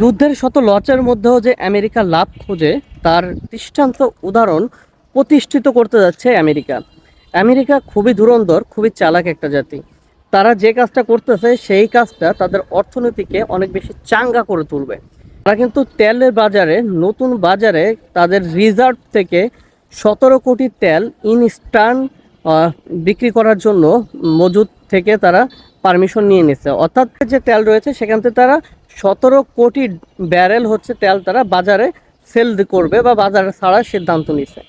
যুদ্ধের শত লচের মধ্যেও যে আমেরিকা লাভ খোঁজে তার দৃষ্টান্ত উদাহরণ প্রতিষ্ঠিত করতে যাচ্ছে আমেরিকা। আমেরিকা খুবই ধুরন্ধর, খুবই চালাক একটা জাতি। তারা যে কাজটা করতেছে সেই কাজটা তাদের অর্থনীতিকে অনেক বেশি চাঙ্গা করে তুলবে। তারা কিন্তু তেলের বাজারে, নতুন বাজারে তাদের রিজার্ভ থেকে 17 কোটি তেল ইনস্ট্যান্ট বিক্রি করার জন্য মজুদ থেকে তারা পারমিশন নিয়ে নিচ্ছে। অর্থাৎ যে তেল রয়েছে সেখান থেকে তারা 17 কোটি ব্যারেল হচ্ছে তেল তারা বাজারে সেল করবে বা বাজারে ছাড়ার সিদ্ধান্ত নিচ্ছে।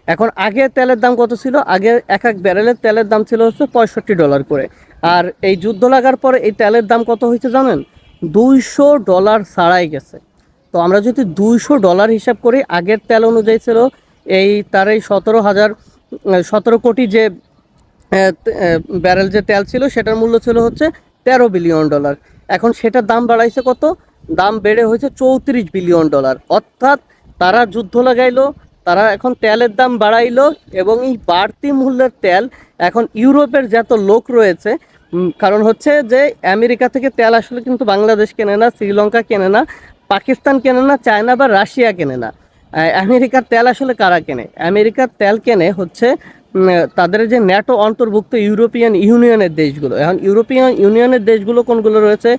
এখন আগে তেলের দাম কত ছিল? আগে এক এক ব্যারেলের তেলের দাম ছিল হচ্ছে $65 করে। আর এই যুদ্ধ লাগার পরে এই তেলের দাম কত হয়েছে জানেন? $200 ছাড়াই গেছে। তো আমরা যদি $200 হিসাব করি, আগের তেল অনুযায়ী ছিল তার এই 17 কোটি যে ব্যারেল যে তেল ছিল সেটার মূল্য ছিল হচ্ছে $13 বিলিয়ন। এখন সেটার দাম বাড়াইছে কত? দাম বেড়ে হয়েছে $34 বিলিয়ন। অর্থাৎ তারা যুদ্ধ লাগাইলো, তারা এখন তেলের দাম বাড়াইলো, এবং এই বাড়তি মূল্যের তেল এখন ইউরোপের যত লোক রয়েছে, কারণ হচ্ছে যে আমেরিকা থেকে তেল আসলে কিন্তু বাংলাদেশ কেনে না, শ্রীলঙ্কা কেনে না, পাকিস্তান কেনে না, চায়না বা রাশিয়া কেনে না। আমেরিকার তেল আসলে কারা কেনে? আমেরিকার তেল কেনে হচ্ছে তাদের যে ন্যাটো অন্তর্ভুক্ত ইউরোপিয়ান ইউনিয়নের দেশগুলো। এখন ইউরোপিয়ান ইউনিয়নের দেশগুলো কোনগুলো রয়েছে?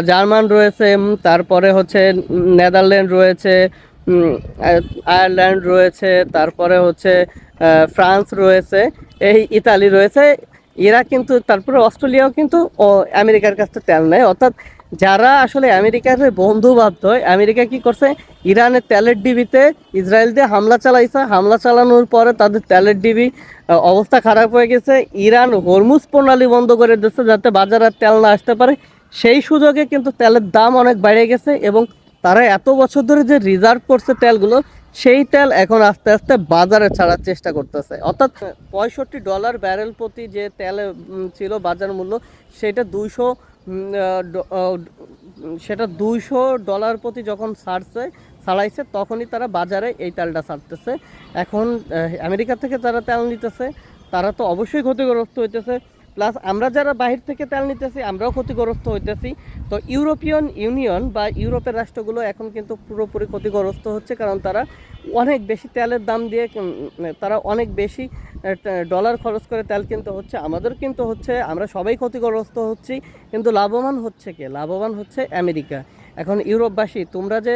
জার্মান রয়েছে, তারপরে হচ্ছে নেদারল্যান্ড রয়েছে, আয়ারল্যান্ড রয়েছে, তারপরে হচ্ছে ফ্রান্স রয়েছে, এই ইতালি রয়েছে। এরা কিন্তু, তারপরে অস্ট্রেলিয়াও কিন্তু আমেরিকার কাছ থেকে তেল নেয়। অর্থাৎ যারা আসলে আমেরিকার বন্ধু ভাবত, আমেরিকা কি করছে? ইরানের তেলের ডিবিতে ইসরায়েল দিয়ে হামলা চালাইছে। হামলা চালানোর পরে তাদের তেলের ডিবি অবস্থা খারাপ হয়ে গেছে। ইরান হরমুজ প্রণালী বন্ধ করে দিচ্ছে যাতে বাজারে তেল না আসতে পারে। সেই সুযোগে কিন্তু তেলের দাম অনেক বেড়ে গেছে, এবং তারা এত বছর ধরে যে রিজার্ভ করছে তেলগুলো, সেই তেল এখন আস্তে আস্তে বাজারে ছাড়ার চেষ্টা করতেছে। অর্থাৎ $65 ব্যারেল প্রতি যে তেল ছিল বাজার মূল্য, সেটা 200 ডলার প্রতি যখন ছাড়াইছে, তখনই তারা বাজারে এই তেলটা ছাড়তেছে। এখন আমেরিকা থেকে তারা তেল নিতেছে, তারা তো অবশ্যই ক্ষতিগ্রস্ত হইতেছে। প্লাস আমরা যারা বাহির থেকে তেল নিতেছি আমরাও ক্ষতিগ্রস্ত হইতেছি। তো ইউরোপিয়ান ইউনিয়ন বা ইউরোপের রাষ্ট্রগুলো এখন কিন্তু পুরোপুরি ক্ষতিগ্রস্ত হচ্ছে, কারণ তারা অনেক বেশি তেলের দাম দিয়ে তারা অনেক বেশি ডলার খরচ করে তেল কিনতে হচ্ছে। আমাদের কিন্তু হচ্ছে, আমরা সবাই ক্ষতিগ্রস্ত হচ্ছি, কিন্তু লাভবান হচ্ছে কে? লাভবান হচ্ছে আমেরিকা। এখন ইউরোপবাসী, তোমরা যে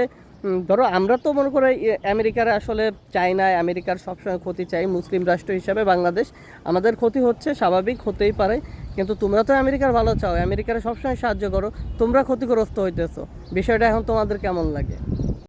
ধরো, আমরা তো মনে করো আমেরিকার আসলে চাই না, আমেরিকার সবসময় ক্ষতি চাই। মুসলিম রাষ্ট্র হিসাবে বাংলাদেশ, আমাদের ক্ষতি হচ্ছে, স্বাভাবিক হতেই পারে। কিন্তু তোমরা তো আমেরিকার ভালো চাও, আমেরিকার সবসময় সাহায্য করো, তোমরা ক্ষতিগ্রস্ত হইতেছো। বিষয়টা এখন তোমাদের কেমন লাগে?